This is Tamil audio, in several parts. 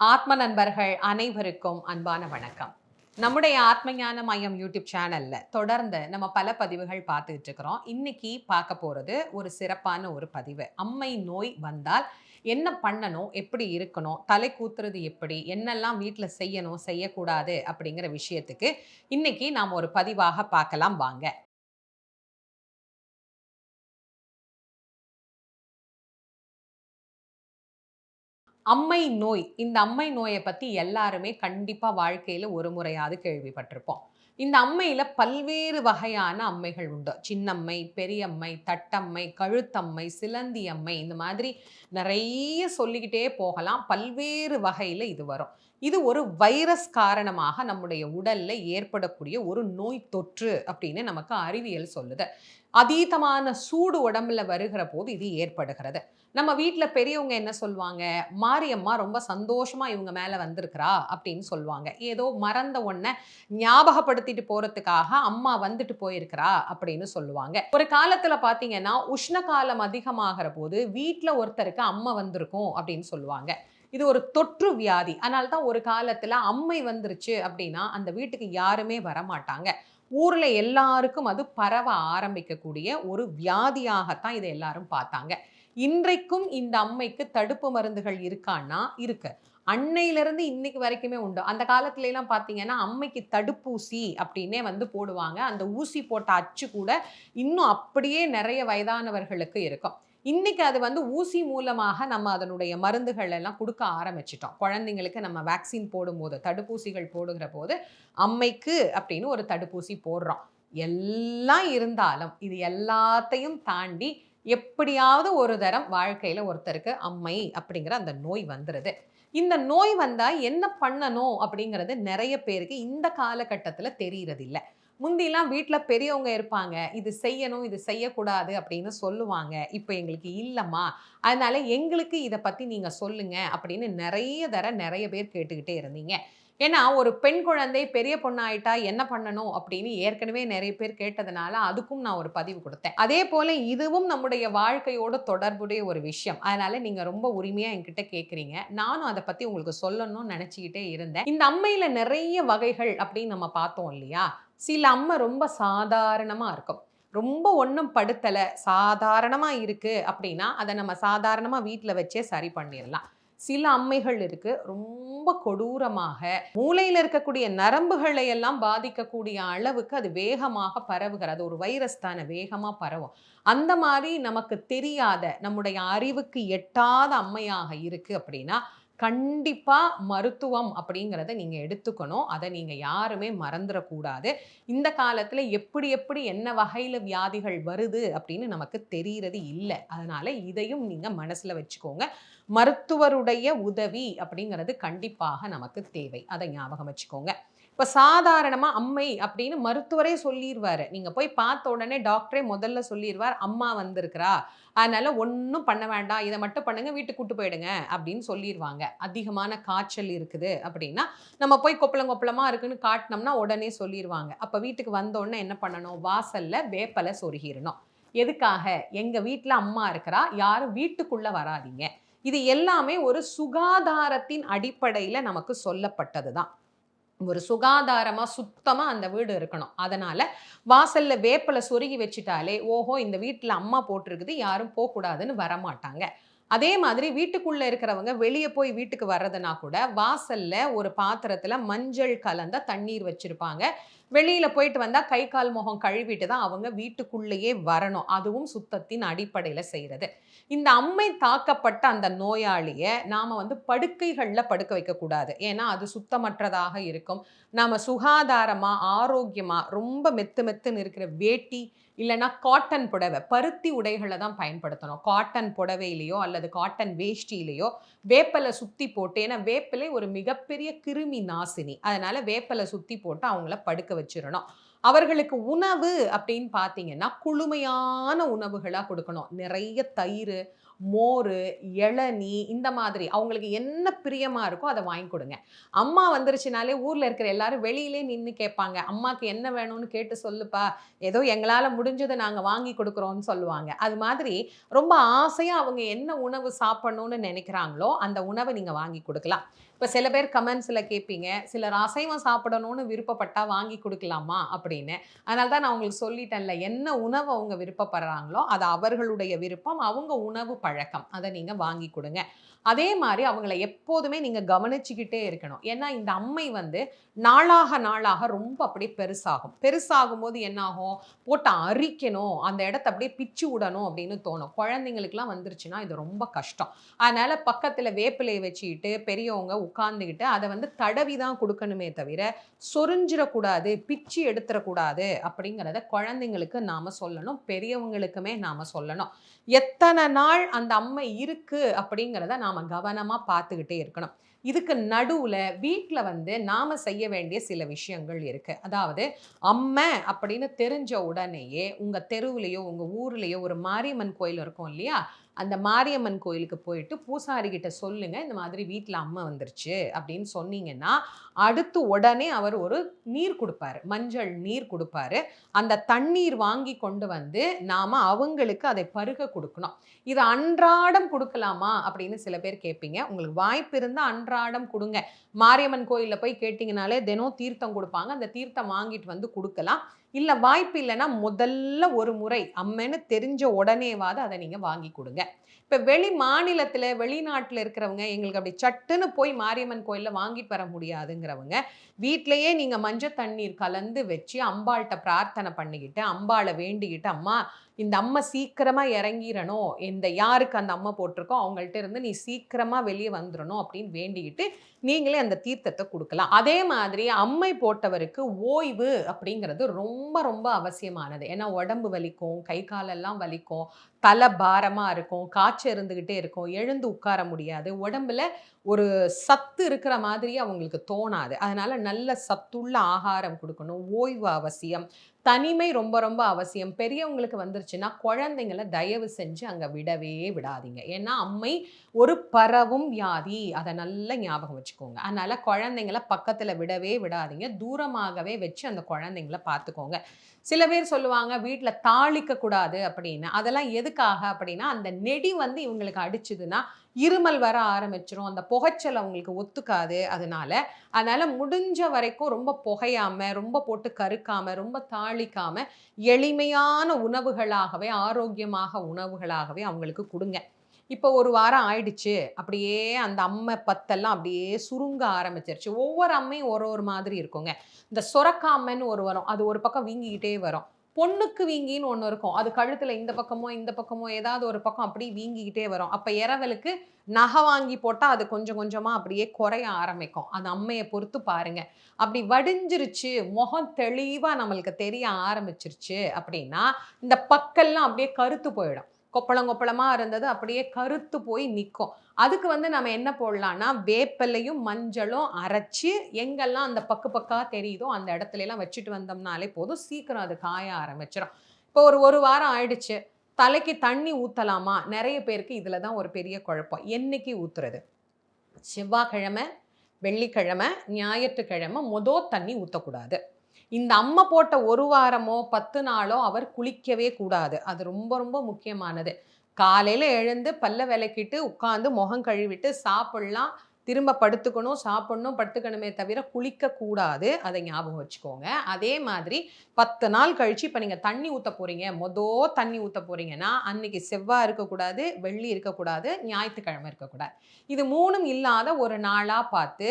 ஆத்ம நண்பர்கள் அனைவருக்கும் அன்பான வணக்கம். நம்முடைய ஆத்ம ஞான மையம் யூடியூப் சேனல்ல தொடர்ந்து நம்ம பல பதிவுகள் பார்த்துட்டு இருக்கிறோம். இன்னைக்கு பார்க்க போறது ஒரு சிறப்பான ஒரு பதிவு. அம்மை நோய் வந்தால் என்ன பண்ணணும்? எப்படி இருக்கணும்? தலை கூத்துறது எப்படி? என்னெல்லாம் வீட்ல செய்யணும்? செய்யக்கூடாது? அப்படிங்கிற விஷயத்துக்கு இன்னைக்கு நாம் ஒரு பதிவாக பார்க்கலாம் வாங்க. அம்மை நோய். இந்த அம்மை நோய பத்தி எல்லாருமே கண்டிப்பா வாழ்க்கையில ஒரு முறையாவது கேள்விப்பட்டிருப்போம். இந்த அம்மையில பல்வேறு வகையான அம்மைகள் உண்டு. சின்னம்மை, பெரியம்மை, தட்டம்மை, கழுத்தம்மை, சிலந்தி அம்மை இந்த மாதிரி நெறைய சொல்லிக்கிட்டே போகலாம். பல்வேறு வகையில இது வரும். இது ஒரு வைரஸ் காரணமாக நம்முடைய உடல்ல ஏற்படக்கூடிய ஒரு நோய் தொற்று அப்படின்னு நமக்கு அறிவியல் சொல்லுது. அதீதமான சூடு உடம்புல வருகிற போது இது ஏற்படுகிறது. நம்ம வீட்ல பெரியவங்க என்ன சொல்வாங்க? மாரியம்மா ரொம்ப சந்தோஷமா இவங்க மேல வந்திருக்கிறா அப்படின்னு சொல்வாங்க. ஏதோ மறந்த ஒண்ண ஞாபகப்படுத்திட்டு போறதுக்காக அம்மா வந்துட்டு போயிருக்கிறா அப்படின்னு சொல்லுவாங்க. ஒரு காலத்துல பார்த்தீங்கன்னா, உஷ்ண காலம் அதிகமாகிற போது வீட்ல ஒருத்தருக்கு அம்மை வந்திருக்கும் அப்படின்னு சொல்லுவாங்க. இது ஒரு தொற்று வியாதி. அதனால தான் ஒரு காலத்துல அம்மை வந்துருச்சு அப்படின்னா, அந்த வீட்டுக்கு யாருமே வரமாட்டாங்க. ஊர்ல எல்லாருக்கும் அது பரவ ஆரம்பிக்கக்கூடிய ஒரு வியாதியாகத்தான் இத எல்லாரும் பார்த்தாங்க. இன்றைக்கும் இந்த அம்மைக்கு தடுப்பு மருந்துகள் இருக்கான்னா, இருக்கு. அன்னையிலிருந்து இன்னைக்கு வரைக்குமே உண்டு. அந்த காலத்துலலாம் பார்த்தீங்கன்னா, அம்மைக்கு தடுப்பூசி அப்டின்னே வந்து போடுவாங்க. அந்த ஊசி போட்ட அச்சு கூட இன்னும் அப்படியே நெறைய வயதானவர்களுக்கு இருக்கும். இன்னைக்கு அது வந்து ஊசி மூலமாக நம்ம அதனுடைய மருந்துகள் எல்லாம் குடுக்க ஆரம்பிச்சுட்டோம். குழந்தைங்களுக்கு நம்ம வேக்சின் போடும்போது, தடுப்பூசிகள் போடுகிற போது, அம்மைக்கு அப்படின்னு ஒரு தடுப்பூசி போடுறோம். எல்லாம் இருந்தாலும், இது எல்லாத்தையும் தாண்டி எப்படியாவது ஒரு தரம் வாழ்க்கையில ஒருத்தருக்கு அம்மை அப்படிங்கிற அந்த நோய் வந்துருது. இந்த நோய் வந்தா என்ன பண்ணணும் அப்படிங்கிறது நெறைய பேருக்கு இந்த காலகட்டத்தில தெரியறதில்ல. முந்திலாம் வீட்ல பெரியவங்க இருப்பாங்க. இது செய்யணும், இது செய்யக்கூடாது அப்படின்னு சொல்லுவாங்க. இப்ப எங்களுக்கு இல்லம்மா. அதனால எங்களுக்கு இத பத்தி நீங்க சொல்லுங்க அப்படின்னு நெறைய பேர் கேட்டுக்கிட்டே இருந்தீங்க. ஏன்னா, ஒரு பெண் குழந்தை பெரிய பொண்ணாயிட்டா என்ன பண்ணணும் அப்படின்னு ஏற்கனவே நெறைய பேர் கேட்டதுனால, அதுக்கும் நான் ஒரு பதிவு குடுத்தேன். அதேபோல இதுவும் நம்முடைய வாழ்க்கையோட தொடர்புடைய ஒரு விஷயம். அதனால நீங்க ரொம்ப உரிமையா என்கிட்ட கேட்கிறீங்க. நானும் அத பத்தி உங்களுக்கு சொல்லணும்னு நெனச்சுக்கிட்டே இருந்தேன். இந்த அம்மையில நெறைய வகைகள் அப்படின்னு நம்ம பார்த்தோம் இல்லையா? சில அம்மை ரொம்ப சாதாரணமா இருக்கும். ரொம்ப ஒண்ணும் படுத்தல, சாதாரணமா இருக்கு அப்படின்னா, அத நம்ம சாதாரணமா வீட்ல வச்சே சரி பண்ணிறலாம். சில அம்மைகள் இருக்கு. ரொம்ப கொடூரமாக மூளையில இருக்கக்கூடிய நரம்புகளை எல்லாம் பாதிக்கக்கூடிய அளவுக்கு அது வேகமாக பரவுகிறது. ஒரு வைரஸ் தானே வேகமா பரவும். அந்த மாரி நமக்கு தெரியாத, நம்முடைய அறிவுக்கு எட்டாத அம்மையாக இருக்கு அப்படின்னா, கண்டிப்பா மருத்துவம் அப்படிங்கிறத நீங்க எடுத்துக்கணும். அத நீங்க யாருமே மறந்துறக்கூடாது. இந்த காலத்துல எப்படி எப்படி என்ன வகையில வியாதிகள் வருது அப்படின்னு நமக்கு தெரியறது இல்ல. அதனால இதையும் நீங்க மனசுல வச்சுக்கோங்க. மருத்துவருடைய உதவி அப்படிங்கிறது கண்டிப்பாக நமக்கு தேவை. அத ஞாபகம் வச்சுக்கோங்க. இப்ப சாதாரணமா அம்மை அப்படின்னு மருத்துவரே சொல்லிருவாரு. நீங்க போய் பார்த்த உடனே டாக்டரே முதல்ல சொல்லிருவார், "அம்மா வந்திருக்கிறா. அதனால ஒண்ணும் பண்ண வேண்டாம். இத மட்டும் பண்ணுங்க. வீட்டுக்கு கூட்டு போயிடுங்க." அப்படின்னு சொல்லிருவாங்க. அதிகமான காய்ச்சல் இருக்குது அப்படின்னா, நம்ம போய் கொப்பளம் கொப்பளமா இருக்குன்னு காட்டுனோம்னா உடனே சொல்லிருவாங்க. அப்ப வீட்டுக்கு வந்த உடனே என்ன பண்ணணும்? வாசல்ல வேப்பல சொருகிரணும். எதுக்காக? எங்க வீட்ல அம்மா இருக்கிறா. யாரும் வீட்டுக்குள்ள வராதீங்க. இது எல்லாமே ஒரு சுகாதாரத்தின் அடிப்படையில நமக்கு சொல்லப்பட்டது தான். ஒரு சுகாதாரமா, சுத்தமா அந்த வீடு இருக்கணும். அதனால வாசல்ல வேப்பில சொருகி வச்சுட்டாலே, ஓஹோ! இந்த வீட்ல அம்மா போட்டிருக்குது, யாரும் போக்கூடாதுன்னு வரமாட்டாங்க. அதே மாதிரி வீட்டுக்குள்ள இருக்கிறவங்க வெளிய போய் வீட்டுக்கு வர்றதுனா கூட, வாசல்ல ஒரு பாத்திரத்துல மஞ்சள் கலந்த தண்ணீர் வச்சிருப்பாங்க. வெளியில போயிட்டு வந்தா கை, கால், முகம் கழுவிட்டு தான் அவங்க வீட்டுக்குள்ளேயே வரணும். அதுவும் சுத்தத்தின் அடிப்படையில செய்றது. இந்த அம்மை தாக்கப்பட்ட அந்த நோயாளிய நாம வந்து படுக்கைகள்ல படுக்க வைக்கக்கூடாது. ஏன்னா, அது சுத்தமற்றதாக இருக்கும். நாம சுகாதாரமா, ஆரோக்கியமா, ரொம்ப மெத்து மெத்துன்னு இருக்கிற வேட்டி, இல்லன்னா காட்டன் புடவ, பருத்தி உடைகள தான் பயன்படுத்தணும். காட்டன் புடவையிலயோ அல்லது காட்டன் வேஷ்டியிலயோ வேப்பில சுத்தி போட்டு ஏன்னா வேப்பிலை ஒரு மிகப்பெரிய கிருமி நாசினி. அதனால வேப்பில சுத்தி போட்டு அவங்கள படுக்க வச்சிரணும். அவர்களுக்கு உணவு அப்படின்னு பார்த்தீங்கன்னா, குளுமையான உணவுகளா குடுக்கணும். நிறைய தயிரு, மோர், இளநீ இந்த மாதிரி அவங்களுக்கு என்ன பிரியமா இருக்கோ அத வாங்கி கொடுங்க. அம்மா வந்துருச்சுனாலே ஊர்ல இருக்கிற எல்லாரும் வெளியிலே நின்னு கேட்பாங்க. "அம்மாக்கு என்ன வேணும்னு கேட்டு சொல்லுப்பா. ஏதோ எங்களால முடிஞ்சத நாங்க வாங்கி குடுக்குறோம்னு" சொல்லுவாங்க. அது மாதிரி ரொம்ப ஆசையா அவங்க என்ன உணவு சாப்பிடணும்னு நினைக்கிறாங்களோ, அந்த உணவ நீங்க வாங்கி குடுக்கலாம். இப்ப சில பேர் கமெண்ட்ஸ்ல கேட்பீங்க, சிலர் அசைவம் சாப்பிடணும்னு விருப்பப்பட்டா வாங்கி குடுக்கலாமா? அப்படின்னு. அதனால தான் நான் உங்களுக்கு சொல்லிட்டேன்ல, என்ன உணவு அவங்க விருப்பப்படுறாங்களோ, அது அவர்களுடைய விருப்பம், அவங்க உணவு பழக்கம். அத நீங்க வாங்கி குடுங்க. அதே மாரி அவங்கள எப்போதுமே நீங்க கவனிச்சுக்கிட்டே இருக்கணும். ஏன்னா, இந்த அம்மை வந்து நாளாக, நாளாக ரொம்ப அப்படியே பெருசாகும். பெருசாகும்போது என்னாகும்? போட்டு அரிக்கணும், அந்த இடத்த அப்படியே பிச்சு விடணும் அப்படின்னு தோணும். குழந்தைங்களுக்குலாம் வந்துருச்சுன்னா, இது ரொம்ப கஷ்டம். அதனால பக்கத்துல வேப்பிலைய வச்சுக்கிட்டு, பெரியவங்க உட்கார்ந்துகிட்டு, அத வந்து தடவி தான் குடுக்கணுமே தவிர, சொரிஞ்சிறக்கூடாது, பிச்சு எடுத்துறக்கூடாது அப்படிங்கிறத குழந்தைங்களுக்கு நாம சொல்லணும். பெரியவங்களுக்குமே நாம சொல்லணும். எத்தன நாள் அந்த அம்மை இருக்கு அப்படிங்கிறத நாம கவனமா பார்த்துக்கிட்டே இருக்கணும். இதுக்கு நடுவுல வீட்ல வந்து நாம செய்ய வேண்டிய சில விஷயங்கள் இருக்கு. அதாவது அம்மை அப்படின்னு தெரிஞ்ச உடனேயே உங்க தெருவுலயோ, உங்க ஊர்லயோ ஒரு மாரியம்மன் கோயில் இருக்கும் இல்லையா? அந்த மாரியம்மன் கோயிலுக்கு போயிட்டு பூசாரி கிட்ட சொல்லுங்க, இந்த மாதிரி வீட்ல அம்மை வந்துருச்சு அப்படின்னு சொன்னீங்கன்னா, அடுத்து உடனே அவர் ஒரு நீர் குடுப்பாரு. மஞ்சள் நீர் குடுப்பாரு. அந்த தண்ணீர் வாங்கி கொண்டு வந்து நாம அவங்களுக்கு அதை பருக குடுக்கணும். இது அன்றாடம் குடுக்கலாமா? அப்படின்னு சில பேர் கேட்பீங்க. உங்களுக்கு வாய்ப்பு இருந்தா அன்றாடம் குடுங்க. மாரியம்மன் கோயில்ல போய் கேட்டீங்கனாலே தினம் தீர்த்தம் குடுப்பாங்க. அந்த தீர்த்தம் வாங்கிட்டு வந்து குடுக்கலாம். இல்ல வாய்ப்பு இல்லன்னா, முதல்ல ஒரு முறை அம்மன்னு தெரிஞ்ச உடனேவாது அத நீங்க வாங்கி குடுங்க. இப்ப வெளி மாநிலத்தில, வெளிநாட்ல இருக்கிறவங்க, எங்களுக்கு அப்படி சட்டுன்னு போய் மாரியம்மன் கோயில்ல வாங்கிட்டு வர முடியாதுங்கிறவங்க, வீட்லயே நீங்க மஞ்ச தண்ணீர் கலந்து வச்சு, அம்பாள்ட்ட பிரார்த்தனை பண்ணிக்கிட்டு, அம்பாள வேண்டிக்கிட்டு, "அம்மா இந்த அம்மை சீக்கிரமா இறங்கிரணும். இந்த யாருக்கு அந்த அம்மை போட்டிருக்கோ, அவங்கள்ட்ட இருந்து நீ சீக்கிரமா வெளிய வந்துரணும்." அப்படின்னு வேண்டிக்கிட்டு, நீங்களே அந்த தீர்த்தத்த குடுக்கலாம். அதே மாதிரி அம்மை போட்டவருக்கு ஓய்வு அப்படிங்கிறது ரொம்ப, ரொம்ப அவசியமானது. ஏன்னா உடம்பு வலிக்கும், கை காலெல்லாம் வலிக்கும், தலை பாரமா இருக்கும், காய்ச்சல் இருந்துகிட்டே இருக்கும், எழுந்து உட்கார முடியாது. உடம்புல ஒரு சத்து இருக்கிற மாதிரி அவங்களுக்கு தோணாது. அதனால நல்ல சத்துள்ள ஆகாரம் குடுக்கணும். ஓய்வு அவசியம். தனிமை ரொம்ப, ரொம்ப அவசியம். பெரியவங்களுக்கு வந்துருச்சுன்னா, குழந்தைங்கள தயவு செஞ்சு அங்க விடவே விடாதீங்க. ஏன்னா, அம்மை ஒரு பரவும் வியாதி. அத நல்லா ஞாபகம் வச்சுக்கோங்க. அதனால குழந்தைங்கள பக்கத்துல விடவே விடாதீங்க. தூரமாகவே வச்சு அந்த குழந்தைங்கள பார்த்துக்கோங்க. சில பேர் சொல்லுவாங்க, வீட்ல தாளிக்க கூடாது அப்படின்னு. அதெல்லாம் எதுக்காக அப்படின்னா, அந்த நெடி வந்து இவங்களுக்கு அடிச்சுதுன்னா, இருமல் வர ஆரம்பிச்சுரும். அந்த புகைச்சல் அவங்களுக்கு ஒத்துக்காது அதனால. அதனால முடிஞ்ச வரைக்கும் ரொம்ப புகையாம, ரொம்ப போட்டு கருக்காம, ரொம்ப தாளிக்காம, எளிமையான உணவுகளாகவே, ஆரோக்கியமாக உணவுகளாகவே அவங்களுக்கு குடுங்க. இப்போ 1 வாரம் ஆயிடுச்சு. அப்படியே அந்த அம்ம பத்தெல்லாம் அப்படியே சுருங்க ஆரம்பிச்சுருச்சு. ஒவ்வொரு அம்மையும் ஒரு ஒரு மாதிரி இருக்குங்க. இந்த சொரக்கா அம்மைன்னு ஒரு வரும். அது ஒரு பக்கம் வீங்கிக்கிட்டே வரும். பொண்ணுக்கு வீங்கின்னு ஒண்ணு இருக்கும். அது கழுத்துல இந்த பக்கமோ, இந்த பக்கமோ ஏதாவது ஒரு பக்கம் அப்படியே வீங்கிக்கிட்டே வரும். அப்ப இரவலுக்கு நகை வாங்கி போட்டா அது கொஞ்சம் கொஞ்சமா அப்படியே குறைய ஆரம்பிக்கும். அந்த அம்மைய பொறுத்து பாருங்க. அப்படி வடிஞ்சிருச்சு, முகம் தெளிவா நம்மளுக்கு தெரிய ஆரம்பிச்சுருச்சு அப்படின்னா, இந்த பக்கெல்லாம் அப்படியே கருத்து போயிடும். கொப்பளம் கொப்பளமா இருந்தது அப்படியே கருத்து போய் நிக்கும். அதுக்கு வந்து நம்ம என்ன போடலான்னா, வேப்பிலையும், மஞ்சளும் அரைச்சு எங்கெல்லாம் அந்த பக்கு பக்கா தெரியுதோ, அந்த இடத்துலலாம் வச்சுட்டு வந்தோம்னாலே போதும். சீக்கிரம் அது காய ஆரம்பிச்சுரும். இப்போ ஒரு 1 வாரம் ஆயிடுச்சு. தலைக்கு தண்ணி ஊத்தலாமா? நெறைய பேருக்கு இதுல தான் ஒரு பெரிய குழப்பம். என்னைக்கு ஊத்துறது? செவ்வாய்க்கிழமை, வெள்ளிக்கிழமை, ஞாயிற்றுக்கிழமை தண்ணி ஊத்தக்கூடாது. இந்த அம்மை போட்ட 1 வாரமோ, 10 நாளோ அவர் குளிக்கவே கூடாது. அது ரொம்ப ரொம்ப முக்கியமானது. காலையில எழுந்து பல்ல வெளக்கிட்டு, உட்கார்ந்து முகம் கழுவிட்டு சாப்பிடலாம். திரும்ப படுத்துக்கணும், சாப்பிடணும், படுத்துக்கணுமே தவிர குளிக்கக்கூடாது. அத ஞாபகம் வச்சுக்கோங்க. அதே மாதிரி 10 நாள் கழிச்சு இப்ப நீங்க தண்ணி ஊத்த போறீங்க. தண்ணி ஊத்த போறீங்கன்னா, அன்னைக்கு செவ்வா இருக்கக்கூடாது, வெள்ளி இருக்கக்கூடாது, ஞாயித்துக்கிழமை இருக்கக்கூடாது. இது 3ம் இல்லாத ஒரு நாளா பார்த்து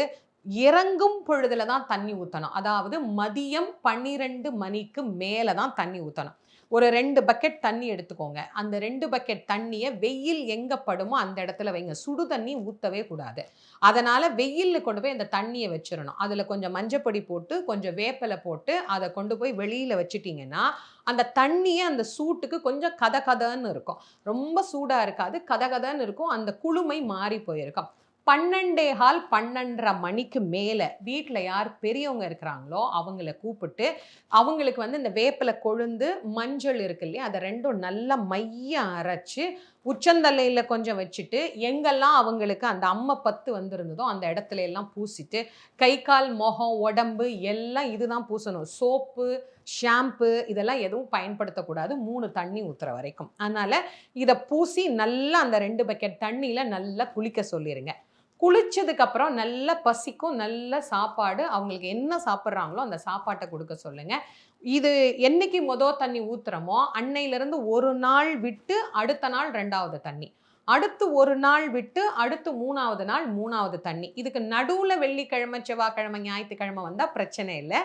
இறங்கும் பொழுதுல தான் தண்ணி ஊத்தணும். அதாவது மதியம் 12 மணிக்கு மேல தான் தண்ணி ஊத்தணும். ஒரு 2 பக்கெட் தண்ணி எடுத்துக்கோங்க. அந்த 2 பக்கெட் தண்ணிய வெயில் எங்க படுமோ அந்த இடத்துல வைங்க. சுடு தண்ணி ஊத்தவே கூடாது. அதனால வெயில்ல கொண்டு போய் அந்த தண்ணிய வச்சிரணும். அதுல கொஞ்சம் மஞ்சப்பொடி போட்டு, கொஞ்சம் வேப்பில போட்டு, அத கொண்டு போய் வெளியில வச்சுட்டீங்கன்னா, அந்த தண்ணியே அந்த சூட்டுக்கு கொஞ்சம் கதகதன்னு இருக்கும். ரொம்ப சூடா இருக்காது. கதகதன்னு இருக்கும். அந்த குளுமை மாறி போயிருக்கும். 12:15 12:30 மணிக்கு மேல வீட்ல யார் பெரியவங்க இருக்கிறாங்களோ அவங்கள கூப்பிட்டு, அவங்களுக்கு வந்து இந்த வேப்பில கொழுந்து, மஞ்சள் இருக்கு இல்லையா? அத 2ம் நல்லா மைய அரைச்சு, உச்சந்தலையில கொஞ்சம் வச்சுட்டு, எங்கெல்லாம் அவங்களுக்கு அந்த அம்ம பத்து வந்திருந்ததோ, அந்த இடத்துல எல்லாம் பூசிட்டு, கை, கால், முகம், உடம்பு எல்லாம் இதுதான் பூசணும். சோப்பு, ஷாம்பு இதெல்லாம் எதுவும் பயன்படுத்தக்கூடாது. 3 தண்ணி ஊத்துற வரைக்கும். அதனால இத பூசி நல்லா அந்த 2 பக்கெட் தண்ணீல நல்லா குளிக்க சொல்லிருங்க. குளிச்சதுக்கு அப்புறம் நல்ல பசிக்கும், நல்ல சாப்பாடு அவங்களுக்கு என்ன சாப்பிடுறாங்களோ அந்த சாப்பாட்ட குடுக்க சொல்லுங்க. இது என்னைக்கு தண்ணி ஊத்துறோமோ, அன்னையிலிருந்து 1 நாள் விட்டு அடுத்த நாள் 2வது தண்ணி. அடுத்து 1 நாள் விட்டு அடுத்து 3வது நாள் 3வது தண்ணி. இதுக்கு நடுவுல வெள்ளிக்கிழமை, செவ்வாய்க்கிழமை, ஞாயித்துக்கிழமை வந்தா பிரச்சனை இல்ல.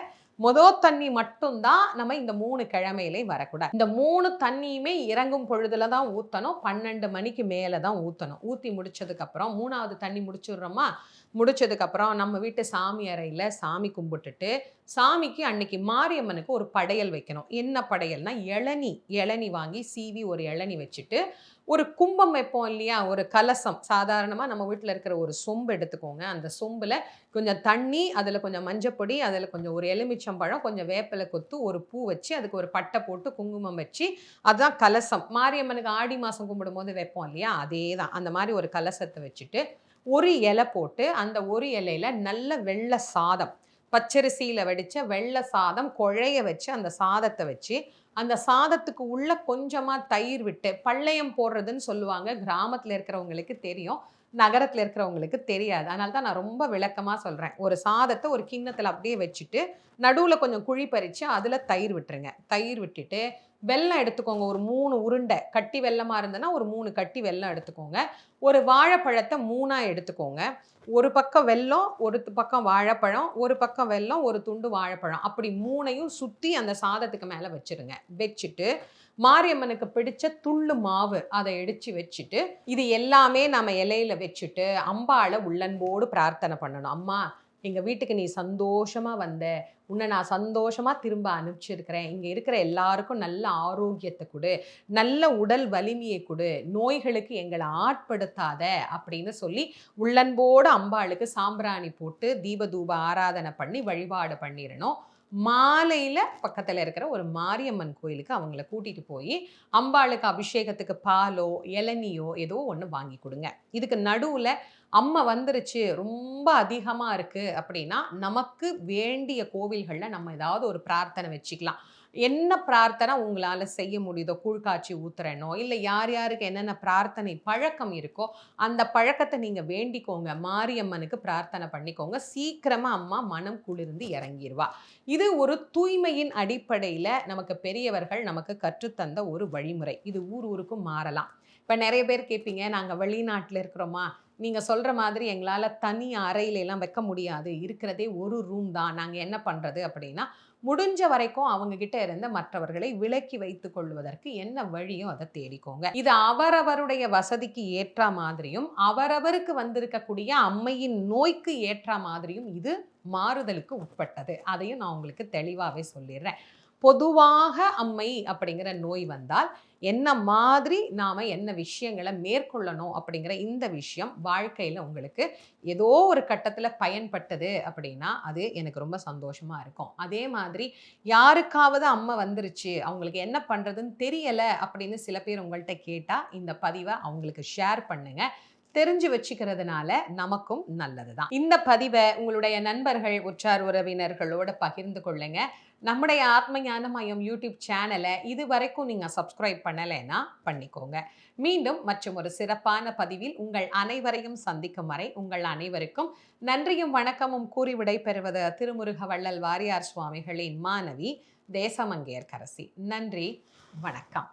தண்ணி மட்டும் தான் நம்ம இந்த 3 கிழமையிலயும் வரக்கூடாது. இந்த 3 தண்ணியுமே இறங்கும் பொழுதுல தான் ஊத்தணும். 12 மணிக்கு மேல தான் ஊத்தணும். ஊத்தி முடிச்சதுக்கப்புறம் 3வது தண்ணி முடிச்சுடுறோமா? முடிச்சதுக்கப்புறம் நம்ம வீட்டு சாமி அறையில சாமி கும்பிட்டுட்டு, சாமிக்கு அன்னைக்கு மாரியம்மனுக்கு ஒரு படையல் வைக்கணும். என்ன படையல்னா, இளநீ வாங்கி சீவி ஒரு இளநீ வச்சுட்டு, ஒரு கும்பம் வைப்போம் இல்லையா? ஒரு கலசம். சாதாரணமா நம்ம வீட்ல இருக்கிற ஒரு சொம்பு எடுத்துக்கோங்க. அந்த சொம்புல கொஞ்சம் தண்ணி, அதில கொஞ்சம் மஞ்சப்பொடி, அதில கொஞ்சம் ஒரு எலுமிச்சம்பழம், கொஞ்சம் வேப்பில கொத்து, ஒரு பூ வச்சு, அதுக்கு ஒரு பட்டை போட்டு, குங்குமம் வச்சு, அதான் கலசம். மாரியம்மனுக்கு ஆடி மாசம் கும்பிடும்போது வைப்போம் இல்லையா? அதே தான். அந்த மாரி ஒரு கலசத்த வச்சுட்டு, ஒரு இலை போட்டு, அந்த ஒரு இலையில நல்ல வெள்ள சாதம், பச்சரிசியில வடிச்ச வெள்ள சாதம், குழைய வச்சு, அந்த சாதத்த வச்சு, அந்த சாதத்துக்கு உள்ள கொஞ்சமா தயிர் விட்டு, பள்ளையம் போடுறதுன்னு சொல்லுவாங்க. கிராமத்தில இருக்கிறவங்களுக்கு தெரியும். நகரத்தில இருக்கிறவங்களுக்கு தெரியாது. அதனால தான் நான் ரொம்ப விளக்கமா சொல்றேன். ஒரு சாதத்த ஒரு கிண்ணத்தில அப்படியே வச்சுட்டு, நடுவுல கொஞ்சம் குழி பறிச்சு, அதில தயிர் விட்டுருங்க. தயிர் விட்டுட்டு, வெல்லம் எடுத்துக்கோங்க. ஒரு 3 உருண்டை. கட்டி வெல்லமா இருந்ததுன்னா, ஒரு 3 கட்டி வெல்லம் எடுத்துக்கோங்க. ஒரு வாழைப்பழத்த 3ஆ எடுத்துக்கோங்க. ஒரு பக்கம் வெல்லம், ஒரு பக்கம் வாழைப்பழம், ஒரு பக்கம் வெல்லம், ஒரு துண்டு வாழைப்பழம். அப்படி 3யும் சுத்தி அந்த சாதத்துக்கு மேல வச்சுருங்க. வச்சுட்டு, மாரியம்மனுக்கு பிடிச்ச துள்ளு மாவு அத இடிச்சு வச்சுட்டு, இது எல்லாமே நம்ம இலையில வச்சுட்டு, அம்பாள உள்ளன்போடு பிரார்த்தனை பண்ணணும். அம்மா, எங்க வீட்டுக்கு நீ சந்தோஷமா வந்த. உன்ன நான் சந்தோஷமா திரும்ப அனுப்பிச்சிருக்கிறேன். இங்க இருக்கிற எல்லாருக்கும் நல்ல ஆரோக்கியத்த குடு. நல்ல உடல் வலிமையை குடு. நோய்களுக்கு எங்கள ஆட்படுத்தாத அப்படின்னு சொல்லி, உள்ளன்போட அம்பாளுக்கு சாம்பிராணி போட்டு, தீப தூப ஆராதனை பண்ணி வழிபாடு பண்ணிறணும். மாலையில பக்கத்துல இருக்கிற ஒரு மாரியம்மன் கோயிலுக்கு அவங்கள கூட்டிட்டு போயி, அம்பாளுக்கு அபிஷேகத்துக்கு பாலோ, இளநியோ ஏதோ ஒண்ணு வாங்கி குடுங்க. இதுக்கு நடுவுல அம்மை வந்துருச்சு, ரொம்ப அதிகமா இருக்கு அப்படின்னா, நமக்கு வேண்டிய கோவில்கள்ல நம்ம ஏதாவது ஒரு பிரார்த்தனை வச்சுக்கலாம். என்ன பிரார்த்தனை உங்களால செய்ய முடியுதோ, கூழ் காய்ச்சி ஊத்துறேனோ, இல்ல யார் யாருக்கு என்னென்ன பிரார்த்தனை பழக்கம் இருக்கோ, அந்த பழக்கத்த நீங்க வேண்டிக்கோங்க. மாரியம்மனுக்கு பிரார்த்தனை பண்ணிக்கோங்க. சீக்கிரமா அம்மா மனம் குளிர்ந்து இறங்கிருவா. இது ஒரு தூய்மையின் அடிப்படையில நமக்கு பெரியவர்கள் நமக்கு கற்றுத்தந்த ஒரு வழிமுறை. இது ஊர் ஊருக்கும் மாறலாம். இப்ப நெறைய பேர் கேட்பீங்க, நாங்க வெளிநாட்டுல இருக்கிறோமா, நீங்க சொல்ற மாதிரி எங்களால தனி அறையிலலாம் வைக்க முடியாது. இருக்கிறதே ஒரு ரூம் தான். நாங்க என்ன பண்றது? அப்படின்னா, முடிஞ்ச வரைக்கும் அவங்க கிட்ட இருந்து மற்றவர்களை விலக்கி வைத்துக் கொள்வதற்கு என்ன வழியோ அத தேடிக்கோங்க. இது அவரவருடைய வசதிக்கு ஏற்றா மாதிரியும், அவரவருக்கு வந்திருக்கக்கூடிய அம்மையின் நோய்க்கு ஏற்றா மாதிரியும் இது மாறுதலுக்கு உட்பட்டது. அதையும் நான் உங்களுக்கு தெளிவாவே சொல்லிர்றேன். பொதுவாக அம்மை அப்படிங்கிற நோய் வந்தால், என்ன மாதிரி நாம என்ன விஷயங்கள மேற்கொள்ளணும் அப்படிங்கிற இந்த விஷயம் வாழ்க்கையில உங்களுக்கு ஏதோ ஒரு கட்டத்துல பயன்பட்டது அப்படின்னா, அது எனக்கு ரொம்ப சந்தோஷமா இருக்கும். அதே மாதிரி யாருக்காவது அம்மை வந்துருச்சு, அவங்களுக்கு என்ன பண்றதுன்னு தெரியல அப்படின்னு சில பேர் உங்கள்ட்ட கேட்டா, இந்த பதிவ அவங்களுக்கு ஷேர் பண்ணுங்க. தெரிஞ்சு வச்சுக்கிறதுனால நமக்கும் நல்லதுதான். இந்த பதிவ உங்களுடைய நண்பர்கள், உற்றார் உறவினர்களோட பகிர்ந்து கொள்ளுங்க. நம்முடைய ஆத்ம ஞான மையம் யூடியூப் சேனல இதுவரைக்கும் நீங்க சப்ஸ்கிரைப் பண்ணலைன்னா பண்ணிக்கோங்க. மீண்டும் மற்றும் ஒரு சிறப்பான பதிவில் உங்கள் அனைவரையும் சந்திக்கும் வரை உங்கள் அனைவருக்கும் நன்றியும் வணக்கமும் கூறி விடைபெறுவது திருமுருக வள்ளல் வாரியார் சுவாமிகளின் மாணவி தேசமங்கையர்க்கரசி. நன்றி, வணக்கம்.